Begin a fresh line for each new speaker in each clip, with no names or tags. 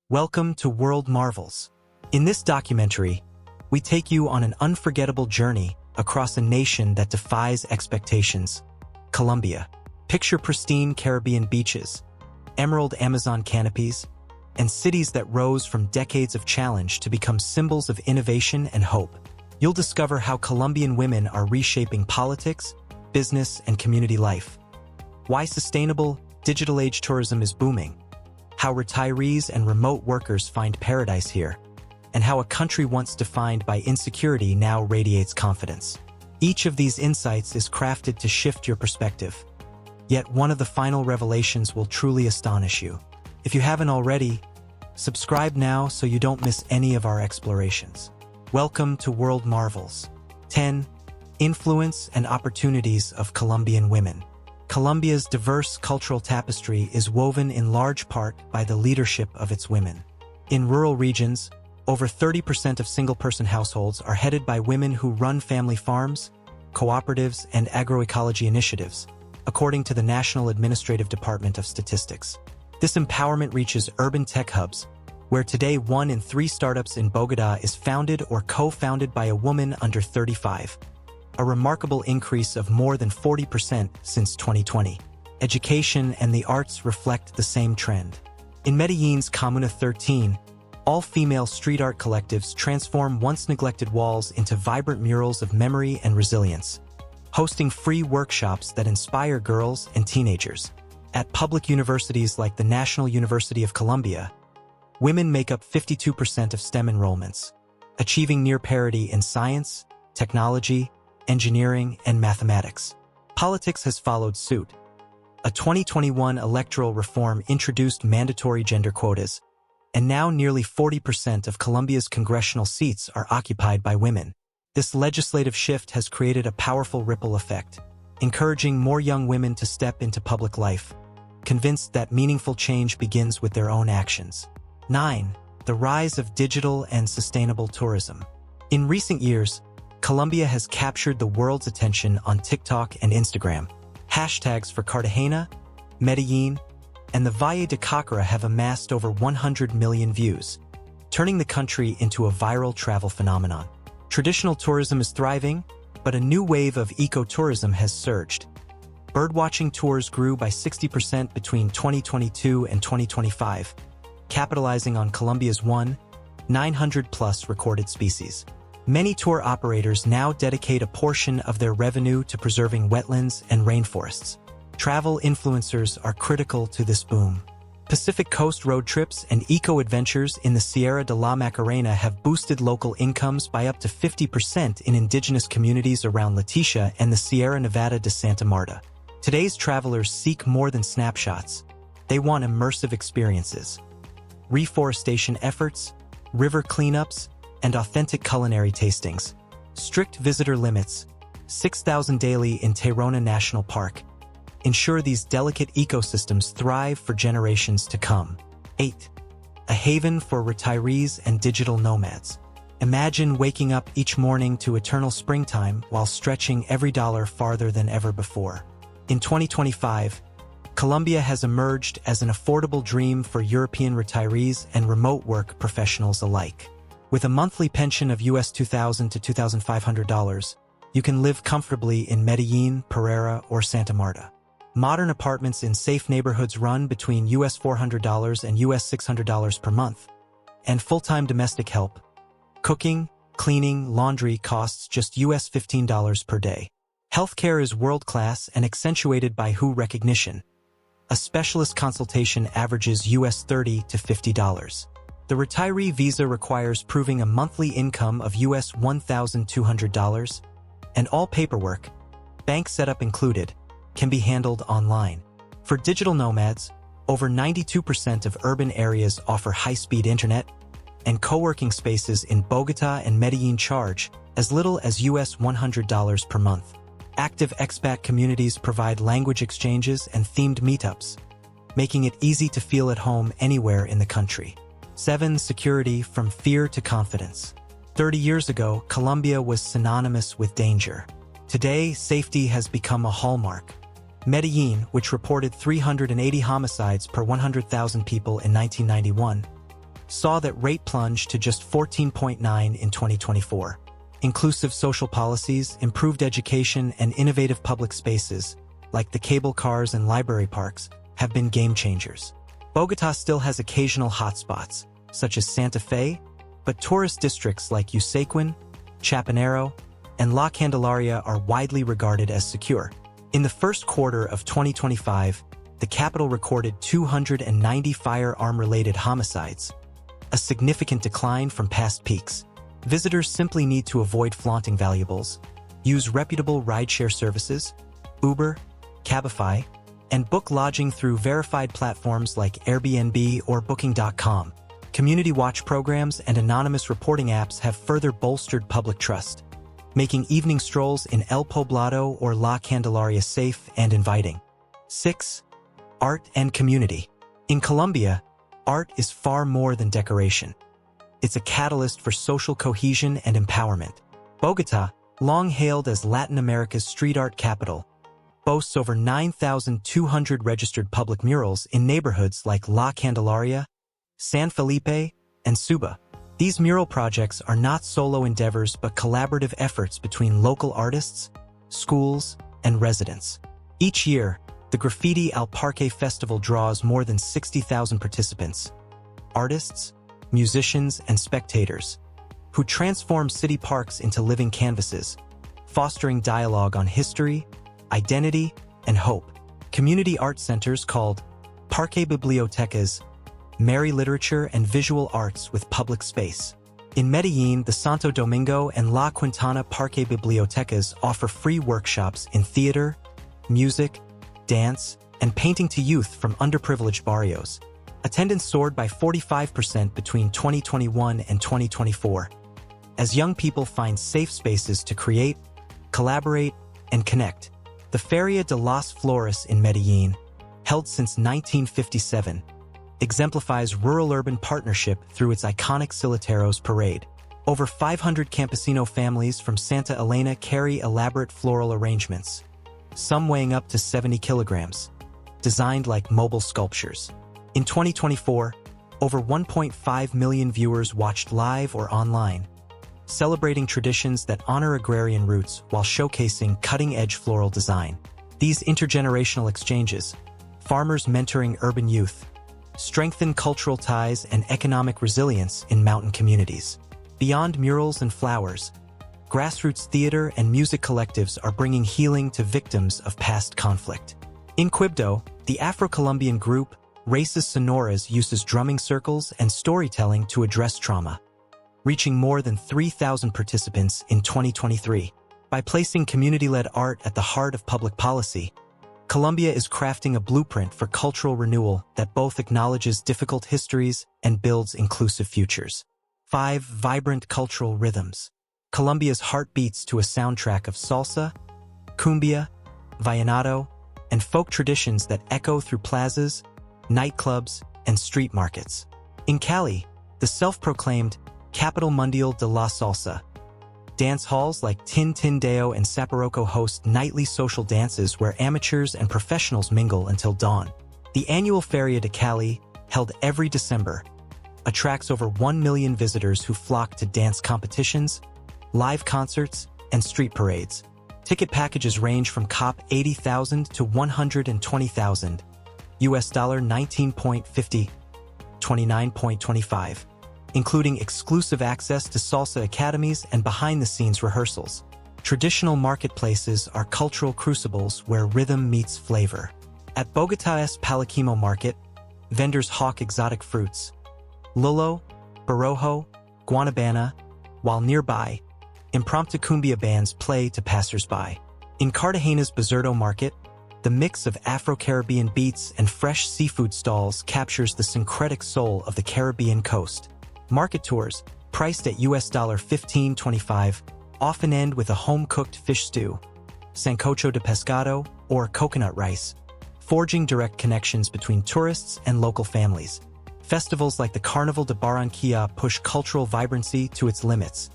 Welcome to World Marvels. In this documentary, we take you on an unforgettable journey across a nation that defies expectations, Colombia. Picture pristine Caribbean beaches, emerald Amazon canopies, and cities that rose from decades of challenge to become symbols of innovation and hope. You'll discover how Colombian women are reshaping politics, business, and community life. Why sustainable, digital-age tourism is booming. How retirees and remote workers find paradise here, and how a country once defined by insecurity now radiates confidence. Each of these insights is crafted to shift your perspective. Yet one of the final revelations will truly astonish you. If you haven't already, subscribe now so you don't miss any of our explorations. Welcome to World Marvels. 10. Influence and opportunities of Colombian women. Colombia's diverse cultural tapestry is woven in large part by the leadership of its women. In rural regions, over 30% of single-person households are headed by women who run family farms, cooperatives, and agroecology initiatives, according to the National Administrative Department of Statistics. This empowerment reaches urban tech hubs, where today 1 in 3 startups in Bogotá is founded or co-founded by a woman under 35. A remarkable increase of more than 40% since 2020. Education and the arts reflect the same trend. In Medellin's Comuna 13, all-female street art collectives transform once-neglected walls into vibrant murals of memory and resilience, hosting free workshops that inspire girls and teenagers. At public universities like the National University of Colombia, women make up 52% of STEM enrollments, achieving near parity in science, technology, engineering, and mathematics. Politics has followed suit. A 2021 electoral reform introduced mandatory gender quotas, and now nearly 40% of Colombia's congressional seats are occupied by women. This legislative shift has created a powerful ripple effect, encouraging more young women to step into public life, convinced that meaningful change begins with their own actions. 9. The rise of digital and sustainable tourism. In recent years, Colombia has captured the world's attention on TikTok and Instagram. Hashtags for Cartagena, Medellin, and the Valle de Cocora have amassed over 100 million views, turning the country into a viral travel phenomenon. Traditional tourism is thriving, but a new wave of eco-tourism has surged. Birdwatching tours grew by 60% between 2022 and 2025, capitalizing on Colombia's 900+ recorded species. Many tour operators now dedicate a portion of their revenue to preserving wetlands and rainforests. Travel influencers are critical to this boom. Pacific Coast road trips and eco-adventures in the Sierra de la Macarena have boosted local incomes by up to 50% in indigenous communities around Leticia and the Sierra Nevada de Santa Marta. Today's travelers seek more than snapshots. They want immersive experiences. Reforestation efforts, river cleanups, and authentic culinary tastings. Strict visitor limits, 6,000 daily in Tayrona National Park, ensure these delicate ecosystems thrive for generations to come. 8. A haven for retirees and digital nomads. Imagine waking up each morning to eternal springtime while stretching every dollar farther than ever before. In 2025, Colombia has emerged as an affordable dream for European retirees and remote work professionals alike. With a monthly pension of US $2,000 to $2,500, you can live comfortably in Medellin, Pereira, or Santa Marta. Modern apartments in safe neighborhoods run between US $400 and US $600 per month, and full-time domestic help, cooking, cleaning, laundry costs just US $15 per day. Healthcare is world-class and accentuated by WHO recognition. A specialist consultation averages US $30 to $50. The retiree visa requires proving a monthly income of US $1,200, and all paperwork, bank setup included, can be handled online. For digital nomads, over 92% of urban areas offer high-speed internet, and co-working spaces in Bogotá and Medellin charge as little as US $100 per month. Active expat communities provide language exchanges and themed meetups, making it easy to feel at home anywhere in the country. 7. Security from fear to confidence. 30 years ago, Colombia was synonymous with danger. Today, safety has become a hallmark. Medellin, which reported 380 homicides per 100,000 people in 1991, saw that rate plunge to just 14.9 in 2024. Inclusive social policies, improved education, and innovative public spaces, like the cable cars and library parks, have been game changers. Bogotá still has occasional hotspots, such as Santa Fe, but tourist districts like Usaquén, Chapinero, and La Candelaria are widely regarded as secure. In the first quarter of 2025, the capital recorded 290 firearm-related homicides, a significant decline from past peaks. Visitors simply need to avoid flaunting valuables, use reputable rideshare services, Uber, Cabify, and book lodging through verified platforms like Airbnb or Booking.com. Community watch programs and anonymous reporting apps have further bolstered public trust, making evening strolls in El Poblado or La Candelaria safe and inviting. 6. Art and community. In Colombia, art is far more than decoration. It's a catalyst for social cohesion and empowerment. Bogotá, long hailed as Latin America's street art capital, boasts over 9,200 registered public murals in neighborhoods like La Candelaria, San Felipe, and Suba. These mural projects are not solo endeavors but collaborative efforts between local artists, schools, and residents. Each year, the Graffiti al Parque Festival draws more than 60,000 participants, artists, musicians, and spectators, who transform city parks into living canvases, fostering dialogue on history, identity, and hope. Community art centers called Parque Bibliotecas marry literature and visual arts with public space. In Medellin, the Santo Domingo and La Quintana Parque Bibliotecas offer free workshops in theater, music, dance, and painting to youth from underprivileged barrios. Attendance soared by 45% between 2021 and 2024, as young people find safe spaces to create, collaborate, and connect. The Feria de las Flores in Medellin, held since 1957, exemplifies rural-urban partnership through its iconic Siliteros parade. Over 500 campesino families from Santa Elena carry elaborate floral arrangements, some weighing up to 70 kilograms, designed like mobile sculptures. In 2024, over 1.5 million viewers watched live or online, celebrating traditions that honor agrarian roots while showcasing cutting-edge floral design. These intergenerational exchanges, farmers mentoring urban youth, strengthen cultural ties and economic resilience in mountain communities. Beyond murals and flowers, grassroots theater and music collectives are bringing healing to victims of past conflict. In Quibdó, the Afro-Colombian group Raíces Sonoras uses drumming circles and storytelling to address trauma, reaching more than 3,000 participants in 2023. By placing community-led art at the heart of public policy, Colombia is crafting a blueprint for cultural renewal that both acknowledges difficult histories and builds inclusive futures. 5. Vibrant cultural rhythms. Colombia's heart beats to a soundtrack of salsa, cumbia, vallenato, and folk traditions that echo through plazas, nightclubs, and street markets. In Cali, the self-proclaimed Capital Mundial de la Salsa, dance halls like Tintindeo and Saparoko host nightly social dances where amateurs and professionals mingle until dawn. The annual Feria de Cali, held every December, attracts over 1 million visitors who flock to dance competitions, live concerts, and street parades. Ticket packages range from COP 80,000 to 120,000, US dollar 19.50, 29.25. Including exclusive access to salsa academies and behind-the-scenes rehearsals. Traditional marketplaces are cultural crucibles where rhythm meets flavor. At Bogotá's Palaquimo Market, vendors hawk exotic fruits, lulo, borojo, guanabana, while nearby, impromptu cumbia bands play to passers-by. In Cartagena's Bizerto Market, the mix of Afro-Caribbean beats and fresh seafood stalls captures the syncretic soul of the Caribbean coast. Market tours, priced at US $15.25, often end with a home-cooked fish stew, sancocho de pescado, or coconut rice, forging direct connections between tourists and local families. Festivals like the Carnival de Barranquilla push cultural vibrancy to its limits.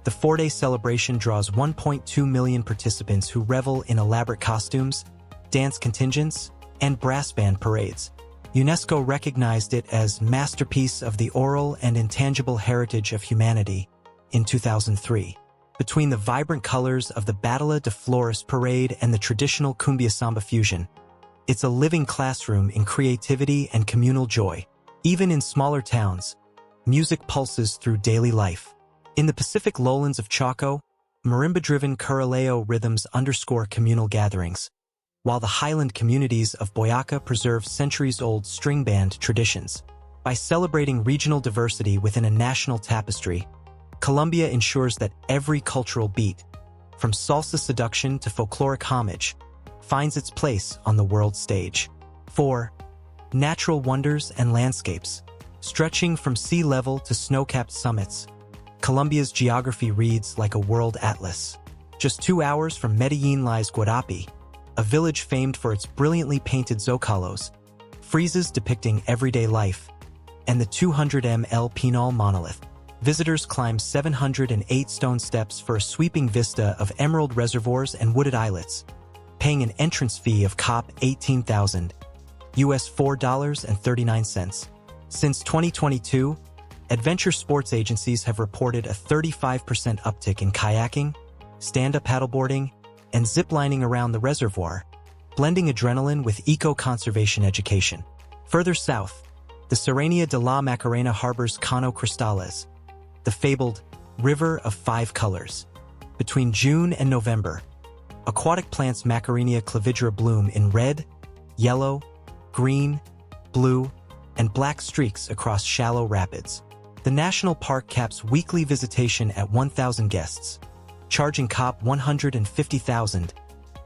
The 4-day celebration draws 1.2 million participants who revel in elaborate costumes, dance contingents, and brass band parades. UNESCO recognized it as Masterpiece of the Oral and Intangible Heritage of Humanity in 2003. Between the vibrant colors of the Batalla de Flores parade and the traditional cumbia samba fusion, it's a living classroom in creativity and communal joy. Even in smaller towns, music pulses through daily life. In the Pacific lowlands of Chaco, marimba-driven curaleo rhythms underscore communal gatherings, while the highland communities of Boyaca preserve centuries-old string band traditions. By celebrating regional diversity within a national tapestry, Colombia ensures that every cultural beat, from salsa seduction to folkloric homage, finds its place on the world stage. 4. Natural wonders and landscapes. Stretching from sea level to snow-capped summits, Colombia's geography reads like a world atlas. Just 2 hours from Medellin lies Guarapi, a village famed for its brilliantly painted zocalos, friezes depicting everyday life, and the 200m El Pinal monolith. Visitors climb 708 stone steps for a sweeping vista of emerald reservoirs and wooded islets, paying an entrance fee of COP 18,000, US $4.39. Since 2022, adventure sports agencies have reported a 35% uptick in kayaking, stand-up paddleboarding, and ziplining around the reservoir, blending adrenaline with eco-conservation education. Further south, the Serranía de la Macarena harbors Cano Cristales, the fabled River of Five Colors. Between June and November, aquatic plants Macarenia clavidra bloom in red, yellow, green, blue, and black streaks across shallow rapids. The national park caps weekly visitation at 1,000 guests, charging COP 150,000,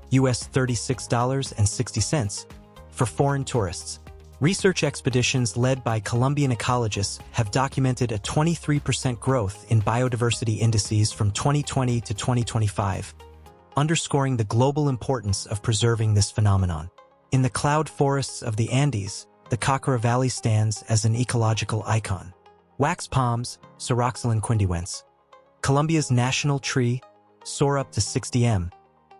US $36.60, for foreign tourists. Research expeditions led by Colombian ecologists have documented a 23% growth in biodiversity indices from 2020 to 2025, underscoring the global importance of preserving this phenomenon. In the cloud forests of the Andes, the Caucara Valley stands as an ecological icon. Wax palms, Ceroxylon quindiwense, Colombia's national tree, soar up to 60 m,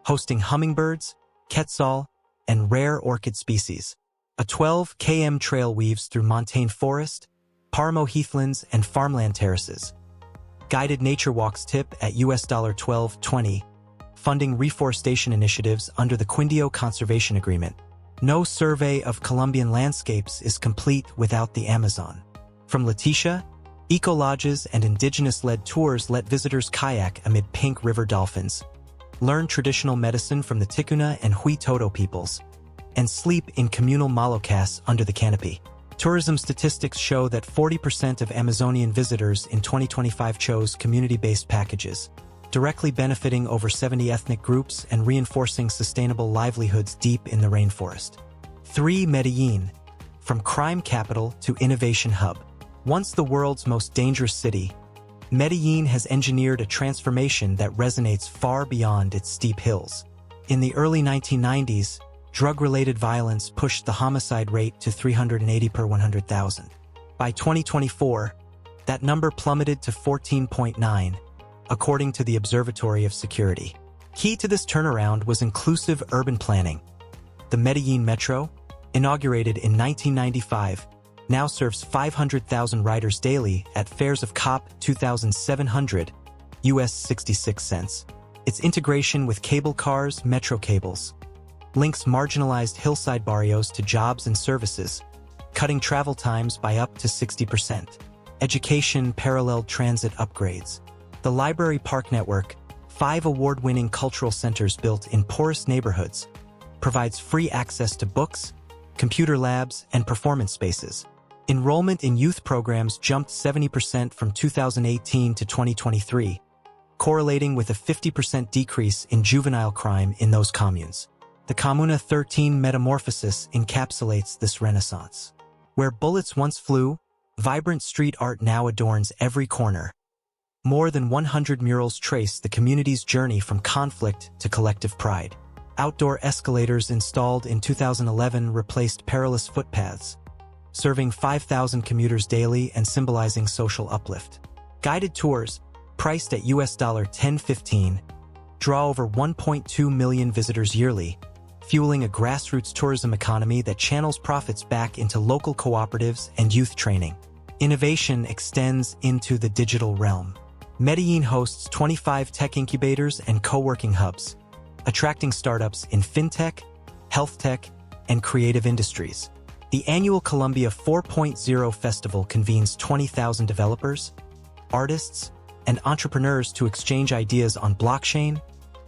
hosting hummingbirds, quetzal, and rare orchid species. A 12 km trail weaves through montane forest, paramo heathlands, and farmland terraces. Guided nature walks tip at US $12.20, funding reforestation initiatives under the Quindio Conservation Agreement. No survey of Colombian landscapes is complete without the Amazon. From Leticia, eco-lodges and indigenous-led tours let visitors kayak amid pink river dolphins, learn traditional medicine from the Ticuna and Huitoto peoples, and sleep in communal malocas under the canopy. Tourism statistics show that 40% of Amazonian visitors in 2025 chose community-based packages, directly benefiting over 70 ethnic groups and reinforcing sustainable livelihoods deep in the rainforest. 3. Medellin, from crime capital to innovation hub. Once the world's most dangerous city, Medellin has engineered a transformation that resonates far beyond its steep hills. In the early 1990s, drug-related violence pushed the homicide rate to 380 per 100,000. By 2024, that number plummeted to 14.9, according to the Observatory of Security. Key to this turnaround was inclusive urban planning. The Medellin Metro, inaugurated in 1995, now serves 500,000 riders daily at fares of COP 2,700, US 66 cents. Its integration with cable cars, metro cables, links marginalized hillside barrios to jobs and services, cutting travel times by up to 60%. Education paralleled transit upgrades. The Library Park Network, 5 award-winning cultural centers built in poorest neighborhoods, provides free access to books, computer labs, and performance spaces. Enrollment in youth programs jumped 70% from 2018 to 2023, correlating with a 50% decrease in juvenile crime in those communes. The Comuna 13 metamorphosis encapsulates this renaissance. Where bullets once flew, vibrant street art now adorns every corner. More than 100 murals trace the community's journey from conflict to collective pride. Outdoor escalators installed in 2011 replaced perilous footpaths, serving 5,000 commuters daily and symbolizing social uplift. Guided tours, priced at US $10.15, draw over 1.2 million visitors yearly, fueling a grassroots tourism economy that channels profits back into local cooperatives and youth training. Innovation extends into the digital realm. Medellin hosts 25 tech incubators and co-working hubs, attracting startups in fintech, health tech, and creative industries. The annual Colombia 4.0 festival convenes 20,000 developers, artists, and entrepreneurs to exchange ideas on blockchain,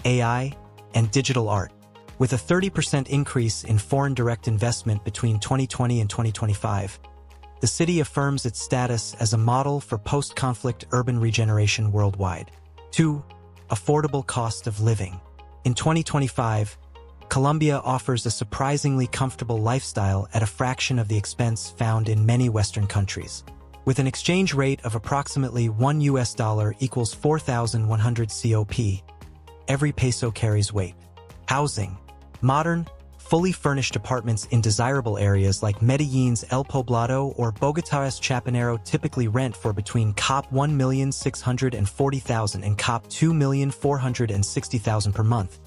AI, and digital art. With a 30% increase in foreign direct investment between 2020 and 2025, the city affirms its status as a model for post-conflict urban regeneration worldwide. 2. Affordable cost of living. In 2025, Colombia offers a surprisingly comfortable lifestyle at a fraction of the expense found in many Western countries. With an exchange rate of approximately $1 equals 4,100 COP, every peso carries weight. Housing. Modern, fully furnished apartments in desirable areas like Medellin's El Poblado or Bogotá's Chapinero typically rent for between COP 1,640,000 and COP 2,460,000 per month,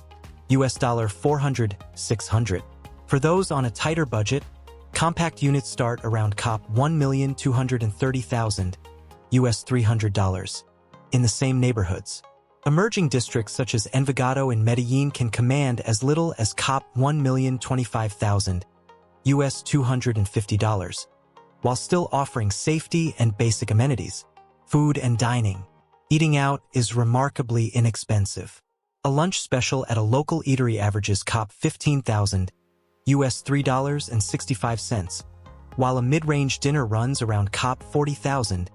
$400, $600. For those on a tighter budget, compact units start around COP 1,230,000, $300, in the same neighborhoods. Emerging districts such as Envigado and Medellin can command as little as COP 1,025,000, $250, while still offering safety and basic amenities. Food and dining. Eating out is remarkably inexpensive. A lunch special at a local eatery averages COP 15,000, $3.65, while a mid-range dinner runs around COP 40,000,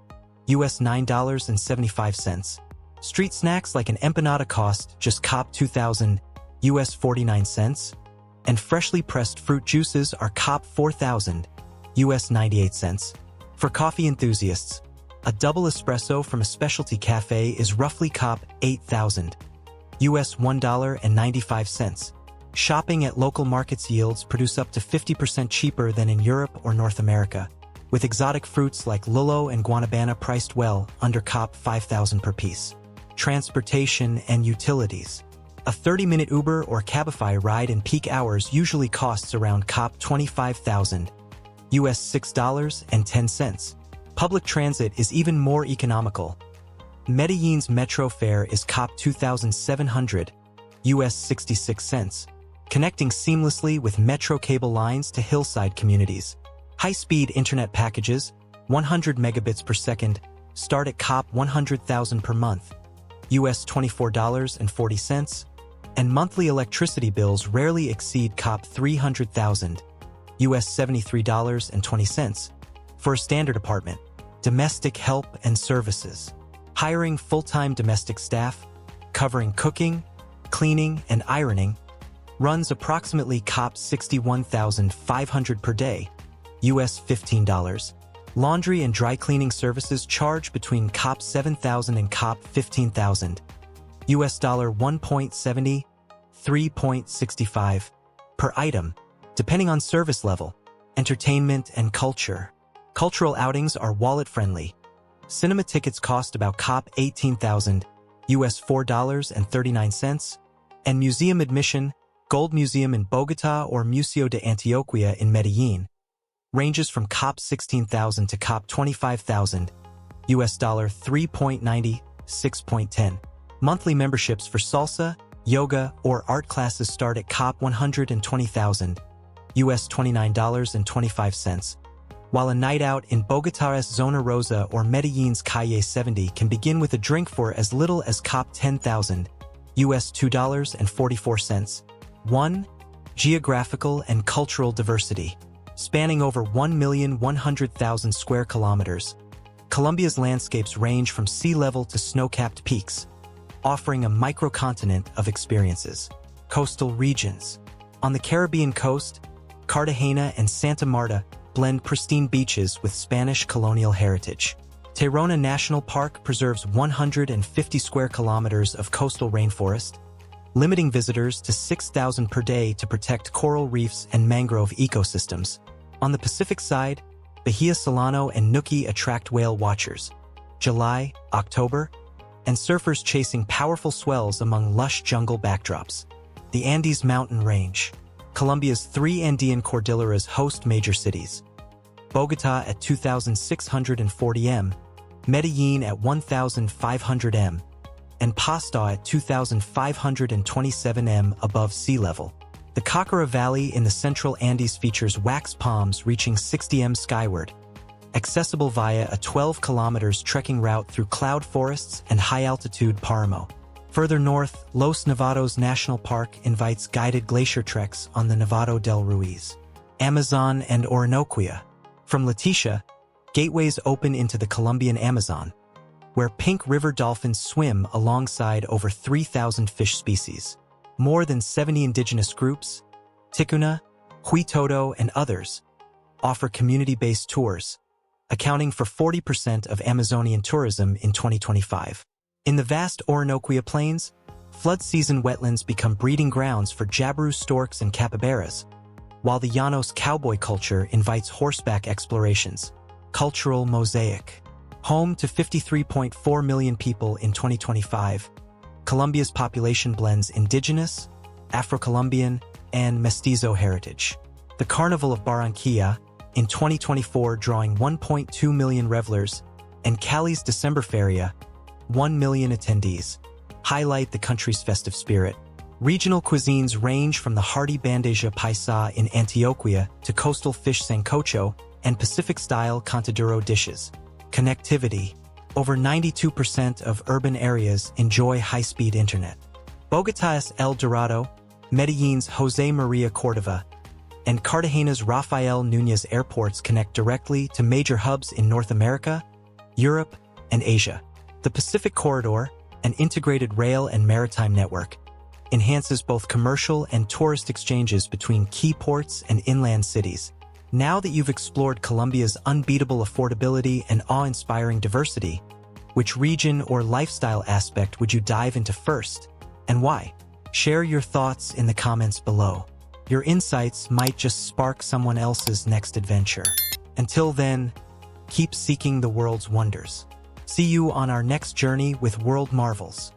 $9.75. Street snacks like an empanada cost just COP 2,000, $49, and freshly pressed fruit juices are COP 4,000, $98. For coffee enthusiasts, a double espresso from a specialty cafe is roughly COP 8,000, $1.95. Shopping at local markets yields produce up to 50% cheaper than in Europe or North America, with exotic fruits like lulo and guanabana priced well under COP 5,000 per piece. Transportation and utilities. A 30-minute Uber or Cabify ride in peak hours usually costs around COP 25,000, $6.10. Public transit is even more economical. Medellin's metro fare is COP 2,700, $66, connecting seamlessly with metro cable lines to hillside communities. High-speed internet packages, 100 megabits per second, start at COP 100,000 per month, $24.40, and monthly electricity bills rarely exceed COP 300,000, $73.20, for a standard apartment. Domestic help and services. Hiring full-time domestic staff, covering cooking, cleaning, and ironing, runs approximately COP 61,500 per day, $15. Laundry and dry cleaning services charge between COP 7,000 and COP 15,000, $1.70, $3.65 per item, depending on service level. Entertainment and culture. Cultural outings are wallet-friendly. Cinema tickets cost about COP 18,000, $4.39, and museum admission, Gold Museum in Bogotá or Museo de Antioquia in Medellin, ranges from COP 16,000 to COP 25,000, $3.90, $6.10. Monthly memberships for salsa, yoga, or art classes start at COP 120,000, $29.25, while a night out in Bogotá's Zona Rosa or Medellin's Calle 70 can begin with a drink for as little as COP 10,000, $2.44. 1. Geographical and cultural diversity. Spanning over 1,100,000 square kilometers, Colombia's landscapes range from sea level to snow-capped peaks, offering a microcontinent of experiences. Coastal regions. On the Caribbean coast, Cartagena and Santa Marta blend pristine beaches with Spanish colonial heritage. Tayrona National Park preserves 150 square kilometers of coastal rainforest, limiting visitors to 6,000 per day to protect coral reefs and mangrove ecosystems. On the Pacific side, Bahia Solano and Nuki attract whale watchers, July, October, and surfers chasing powerful swells among lush jungle backdrops. The Andes Mountain Range. Colombia's three Andean cordilleras host major cities: Bogotá at 2,640 m, Medellín at 1,500 m, and Pasto at 2,527 m above sea level. The Caucara Valley in the central Andes features wax palms reaching 60 m skyward, accessible via a 12 kilometers trekking route through cloud forests and high-altitude Páramo. Further north, Los Nevados National Park invites guided glacier treks on the Nevado del Ruiz. Amazon and Orinoquia. From Leticia, gateways open into the Colombian Amazon, where pink river dolphins swim alongside over 3,000 fish species. More than 70 indigenous groups, Ticuna, Huitoto, and others, offer community-based tours, accounting for 40% of Amazonian tourism in 2025. In the vast Orinoquia Plains, flood-season wetlands become breeding grounds for jabiru storks and capybaras, while the Llanos cowboy culture invites horseback explorations. Cultural mosaic. Home to 53.4 million people in 2025, Colombia's population blends indigenous, Afro-Colombian, and mestizo heritage. The Carnival of Barranquilla, in 2024 drawing 1.2 million revelers, and Cali's December Feria, 1 million attendees, highlight the country's festive spirit. Regional cuisines range from the hearty bandeja paisa in Antioquia to coastal fish sancocho and Pacific-style contaduro dishes. Connectivity. Over 92% of urban areas enjoy high-speed internet. Bogotá's El Dorado, Medellín's José María Córdoba, and Cartagena's Rafael Núñez airports connect directly to major hubs in North America, Europe, and Asia. The Pacific Corridor, an integrated rail and maritime network, enhances both commercial and tourist exchanges between key ports and inland cities. Now that you've explored Colombia's unbeatable affordability and awe-inspiring diversity, which region or lifestyle aspect would you dive into first, and why? Share your thoughts in the comments below. Your insights might just spark someone else's next adventure. Until then, keep seeking the world's wonders. See you on our next journey with World Marvels.